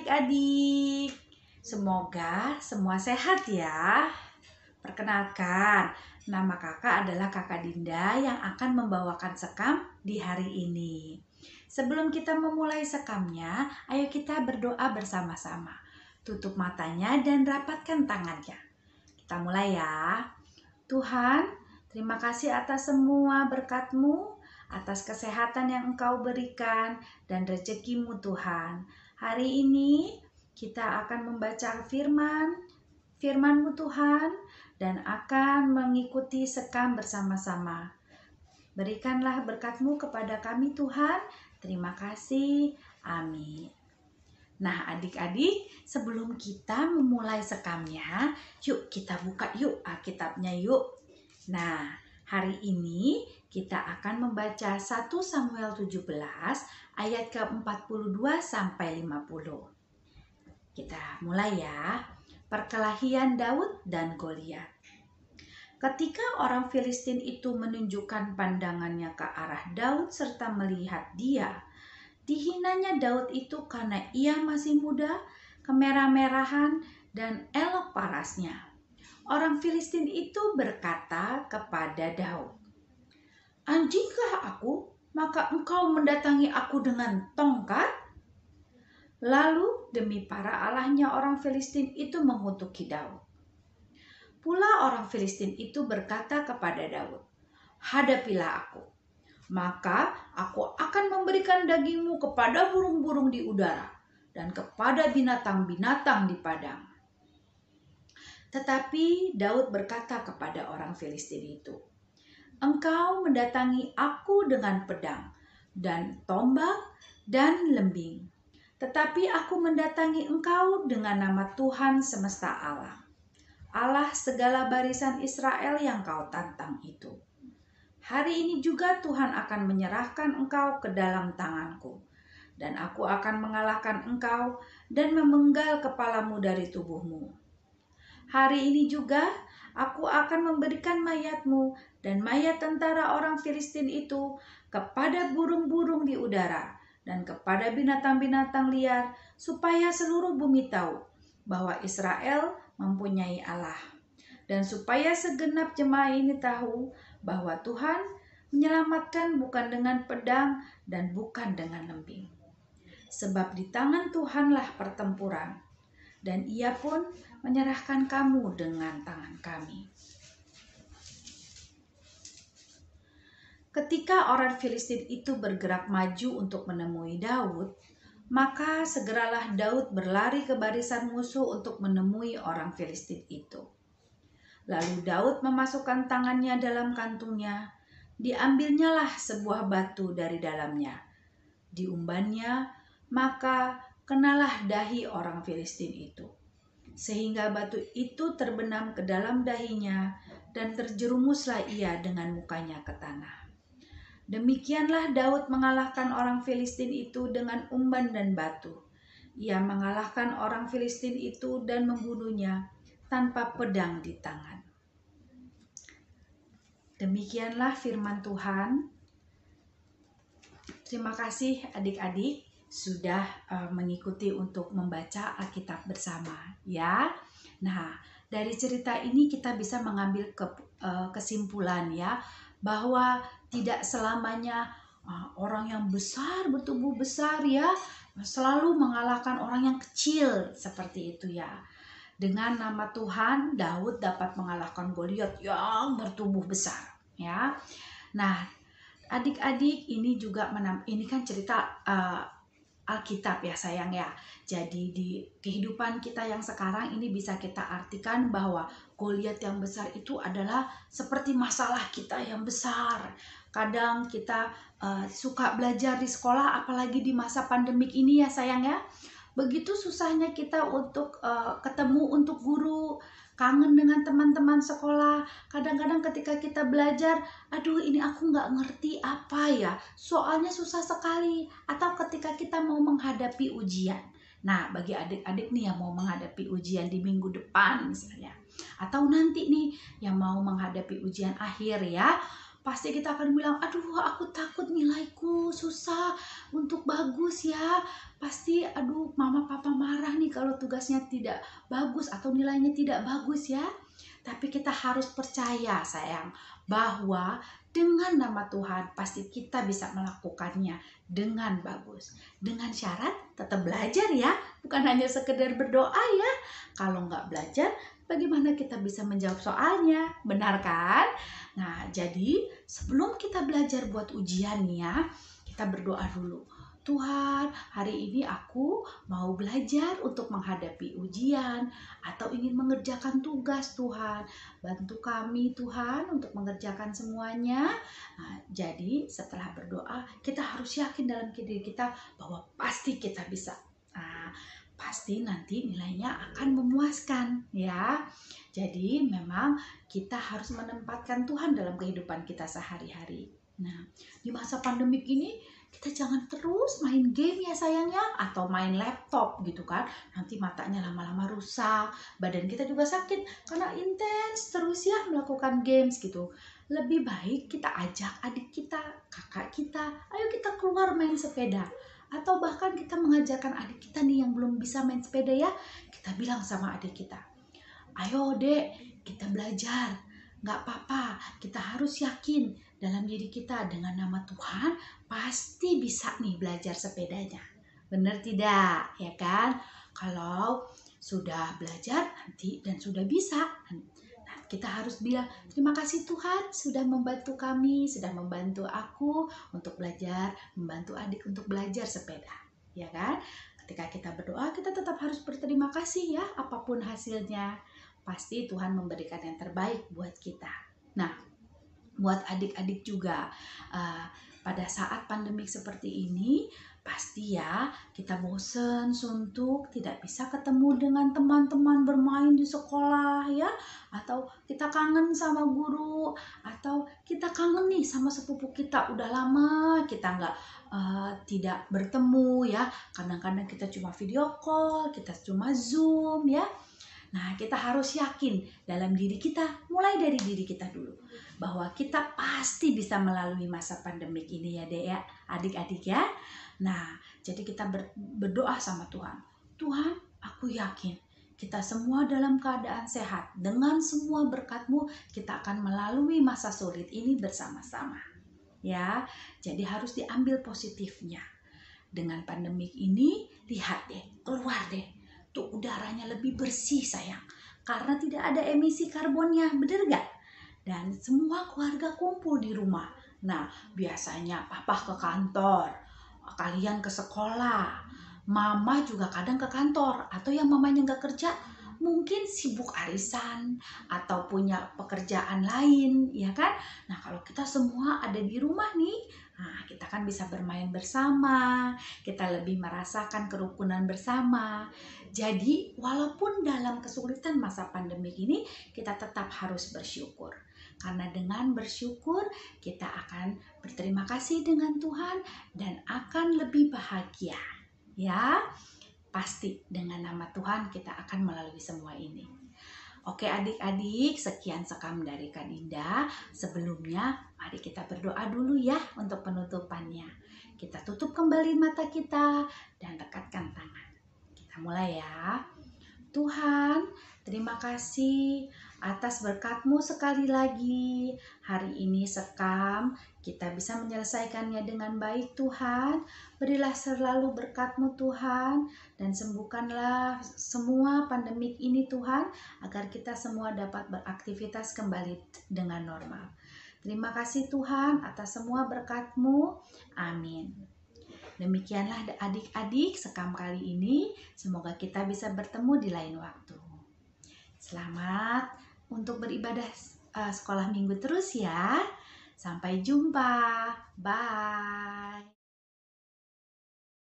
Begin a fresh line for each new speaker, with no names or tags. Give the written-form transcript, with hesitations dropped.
adik-adik. Semoga semua sehat ya. Perkenalkan, nama kakak adalah Kakak Dinda yang akan membawakan sekam di hari ini. Sebelum kita memulai sekamnya, ayo kita berdoa bersama-sama. Tutup matanya dan rapatkan tangannya. Kita mulai ya. Tuhan, terima kasih atas semua berkat-Mu, atas kesehatan yang Engkau berikan dan rezeki-Mu Tuhan. Hari ini kita akan membaca firman-Mu Tuhan dan akan mengikuti sekam bersama-sama. Berikanlah berkat-Mu kepada kami Tuhan. Terima kasih. Amin. Nah adik-adik, sebelum kita memulai sekamnya, yuk kita buka yuk Alkitabnya yuk. Nah, hari ini kita akan membaca 1 Samuel 17 ayat ke-42 sampai 50. Kita mulai ya. Perkelahian Daud dan Goliat. Ketika orang Filistin itu menunjukkan pandangannya ke arah Daud serta melihat dia, dihinanya Daud itu karena ia masih muda, kemerah-merahan, dan elok parasnya. Orang Filistin itu berkata kepada Daud, "Anjingkah aku, maka engkau mendatangi aku dengan tongkat?" Lalu demi para allahnya orang Filistin itu mengutuki Daud. Pula orang Filistin itu berkata kepada Daud, "Hadapilah aku, maka aku akan memberikan dagingmu kepada burung-burung di udara dan kepada binatang-binatang di padang." Tetapi Daud berkata kepada orang Filistin itu, "Engkau mendatangi aku dengan pedang dan tombak dan lembing, tetapi aku mendatangi engkau dengan nama Tuhan semesta alam, Allah segala barisan Israel yang kau tantang itu. Hari ini juga Tuhan akan menyerahkan engkau ke dalam tanganku, dan aku akan mengalahkan engkau dan memenggal kepalamu dari tubuhmu. Hari ini juga aku akan memberikan mayatmu dan mayat tentara orang Filistin itu kepada burung-burung di udara dan kepada binatang-binatang liar, supaya seluruh bumi tahu bahwa Israel mempunyai Allah, dan supaya segenap jemaah ini tahu bahwa Tuhan menyelamatkan bukan dengan pedang dan bukan dengan lembing. Sebab di tangan Tuhanlah pertempuran, dan Ia pun menyerahkan kamu dengan tangan kami." Ketika orang Filistin itu bergerak maju untuk menemui Daud, maka segeralah Daud berlari ke barisan musuh untuk menemui orang Filistin itu. Lalu Daud memasukkan tangannya dalam kantungnya, diambilnyalah sebuah batu dari dalamnya, diumbannya, maka kenalah dahi orang Filistin itu, sehingga batu itu terbenam ke dalam dahinya dan terjerumuslah ia dengan mukanya ke tanah. Demikianlah Daud mengalahkan orang Filistin itu dengan umban dan batu. Ia mengalahkan orang Filistin itu dan membunuhnya tanpa pedang di tangan. Demikianlah firman Tuhan. Terima kasih adik-adik sudah mengikuti untuk membaca Alkitab bersama ya. Nah, dari cerita ini kita bisa mengambil kesimpulan ya, bahwa tidak selamanya orang yang besar, bertubuh besar ya, selalu mengalahkan orang yang kecil seperti itu ya. Dengan nama Tuhan, Daud dapat mengalahkan Goliat yang bertubuh besar ya. Nah, adik-adik, ini juga ini kan cerita Alkitab ya sayang ya. Jadi di kehidupan kita yang sekarang ini bisa kita artikan bahwa Goliat yang besar itu adalah seperti masalah kita yang besar. Kadang kita suka belajar di sekolah, apalagi di masa pandemik ini ya sayang ya. Begitu susahnya kita untuk ketemu untuk guru, kangen dengan teman-teman sekolah. Kadang-kadang ketika kita belajar, aduh ini aku nggak ngerti apa ya, soalnya susah sekali. Atau ketika kita mau menghadapi ujian. Nah, bagi adik-adik nih yang mau menghadapi ujian di minggu depan misalnya, atau nanti nih yang mau menghadapi ujian akhir ya, pasti kita akan bilang, aduh aku takut nilaiku susah untuk bagus ya. Pasti aduh mama papa marah nih kalau tugasnya tidak bagus atau nilainya tidak bagus ya. Tapi kita harus percaya sayang, bahwa dengan nama Tuhan pasti kita bisa melakukannya dengan bagus. Dengan syarat tetap belajar ya, bukan hanya sekedar berdoa ya. Kalau nggak belajar, bagaimana kita bisa menjawab soalnya? Benar kan? Nah, jadi sebelum kita belajar buat ujian nih ya, kita berdoa dulu. Tuhan, hari ini aku mau belajar untuk menghadapi ujian atau ingin mengerjakan tugas Tuhan. Bantu kami Tuhan untuk mengerjakan semuanya. Nah, jadi setelah berdoa, kita harus yakin dalam diri kita bahwa pasti kita bisa. Nah, pasti nanti nilainya akan memuaskan ya. Jadi memang kita harus menempatkan Tuhan dalam kehidupan kita sehari-hari. Nah, di masa pandemik ini kita jangan terus main game ya sayangnya, atau main laptop gitu kan. Nanti matanya lama-lama rusak, badan kita juga sakit karena intens terus ya melakukan games gitu. Lebih baik kita ajak adik kita, kakak kita, ayo kita keluar main sepeda. Atau bahkan kita mengajarkan adik kita nih yang belum bisa main sepeda ya, kita bilang sama adik kita, ayo dek, kita belajar. Gak apa-apa, kita harus yakin dalam diri kita dengan nama Tuhan pasti bisa nih belajar sepedanya. Benar tidak? Ya kan? Kalau sudah belajar nanti dan sudah bisa, nah, kita harus bilang terima kasih Tuhan sudah membantu kami, sudah membantu aku untuk belajar, membantu adik untuk belajar sepeda. Ya kan? Ketika kita berdoa, kita tetap harus berterima kasih ya apapun hasilnya. Pasti Tuhan memberikan yang terbaik buat kita. Nah, buat adik-adik juga, pada saat pandemik seperti ini, pasti ya kita bosen, suntuk, tidak bisa ketemu dengan teman-teman bermain di sekolah ya, atau kita kangen sama guru, atau kita kangen nih sama sepupu kita, udah lama kita tidak bertemu ya. Kadang-kadang kita cuma video call, kita cuma Zoom ya. Nah, kita harus yakin dalam diri kita, mulai dari diri kita dulu, bahwa kita pasti bisa melalui masa pandemik ini ya dek ya, adik-adik ya. Nah, jadi kita berdoa sama Tuhan. Tuhan, aku yakin kita semua dalam keadaan sehat. Dengan semua berkat-Mu, kita akan melalui masa sulit ini bersama-sama. Ya, jadi harus diambil positifnya. Dengan pandemik ini, lihat deh, keluar deh. Tuh udaranya lebih bersih sayang, karena tidak ada emisi karbonnya, bener gak? Dan semua keluarga kumpul di rumah. Nah, biasanya papa ke kantor, kalian ke sekolah, mama juga kadang ke kantor, atau yang mamanya gak kerja mungkin sibuk arisan atau punya pekerjaan lain, ya kan? Nah, kalau kita semua ada di rumah nih, nah, kita kan bisa bermain bersama, kita lebih merasakan kerukunan bersama. Jadi, walaupun dalam kesulitan masa pandemik ini, kita tetap harus bersyukur. Karena dengan bersyukur, kita akan berterima kasih dengan Tuhan dan akan lebih bahagia. Ya, pasti dengan nama Tuhan kita akan melalui semua ini. Oke adik-adik, sekian sekam dari Kak Dinda. Sebelumnya, mari kita berdoa dulu ya untuk penutupannya. Kita tutup kembali mata kita dan dekatkan tangan. Kita mulai ya. Tuhan, terima kasih atas berkat-Mu sekali lagi. Hari ini sekam, kita bisa menyelesaikannya dengan baik Tuhan. Berilah selalu berkat-Mu Tuhan, dan sembuhkanlah semua pandemik ini Tuhan, agar kita semua dapat beraktivitas kembali dengan normal. Terima kasih Tuhan atas semua berkat-Mu. Amin. Demikianlah adik-adik sekam kali ini. Semoga kita bisa bertemu di lain waktu. Selamat untuk beribadah sekolah minggu terus ya. Sampai jumpa. Bye.